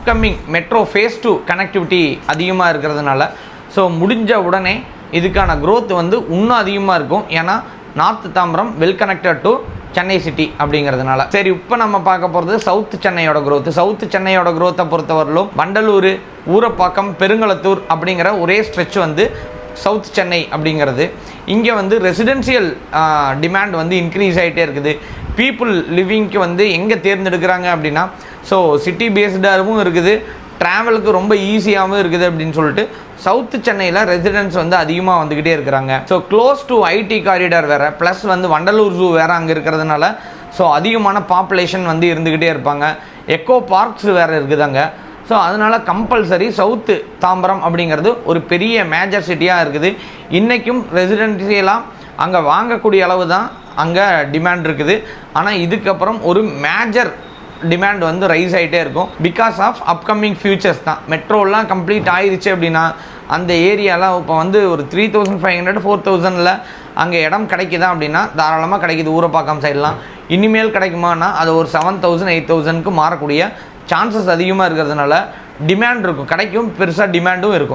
Upcoming metro face 2 connectivity அதிகமாக இருக்கிறதுனால so முடிஞ்ச உடனே இதுக்கான growth வந்து இன்னும் அதிகமாக இருக்கும். ஏன்னா north Tambaram well connected to Chennai city அப்படிங்கிறதுனால. சரி, இப்போ நம்ம பார்க்க போகிறது சவுத் சென்னையோட growth. சவுத் சென்னையோட growth பொறுத்தவரையிலும் வண்டலூர், ஊரப்பாக்கம், பெருங்களத்தூர் அப்படிங்கிற ஒரே ஸ்ட்ரெச் வந்து சவுத் சென்னை அப்படிங்கிறது. இங்கே வந்து ரெசிடென்ஷியல் டிமாண்ட் வந்து இன்க்ரீஸ் ஆகிட்டே இருக்குது. பீப்புள் லிவிங்க்கு வந்து எங்கே தேர்ந்தெடுக்கிறாங்க அப்படின்னா ஸோ சிட்டி பேஸ்டாகவும் இருக்குது, ட்ராவலுக்கு ரொம்ப ஈஸியாகவும் இருக்குது அப்படின்னு சொல்லிட்டு சவுத் சென்னையில் ரெசிடென்ட்ஸ் வந்து அதிகமாக வந்துக்கிட்டே இருக்கிறாங்க. So close to IT corridor வேறு, ப்ளஸ் வந்து வண்டலூர் ஜூ வேறு அங்கே இருக்கிறதுனால ஸோ அதிகமான பாப்புலேஷன் வந்து இருந்துக்கிட்டே இருப்பாங்க. எக்கோ பார்க்ஸ் வேறு இருக்குது அங்கே. ஸோ அதனால் கம்பல்சரி சவுத்து தாம்பரம் அப்படிங்கிறது ஒரு பெரிய மேஜர் சிட்டியாக இருக்குது. இன்றைக்கும் ரெசிடென்ஷியலாக அங்கே வாங்கக்கூடிய அளவு தான் அங்கே டிமாண்ட் இருக்குது. ஆனால் இதுக்கப்புறம் ஒரு மேஜர் டிமாண்ட் வந்து ரைஸ் ஆகிட்டே இருக்கும் பிகாஸ் ஆஃப் அப்கமிங் ஃபியூச்சர்ஸ் தான். மெட்ரோலாம் கம்ப்ளீட் ஆயிடுச்சு அப்படின்னா அந்த ஏரியாலாம் இப்போ வந்து ஒரு 3500 4000 அங்கே இடம் கிடைக்குதா அப்படின்னா தாராளமாக கிடைக்கிது. ஊரப்பாக்கம் சைட்லாம் இனிமேல் கிடைக்குமானா அது ஒரு 7000 8000க்கு மாறக்கூடிய சான்சஸ் அதிகமாக இருக்கிறதுனால டிமாண்ட் இருக்கும், கிடைக்கும், பெருசாக டிமாண்டும் இருக்கும்.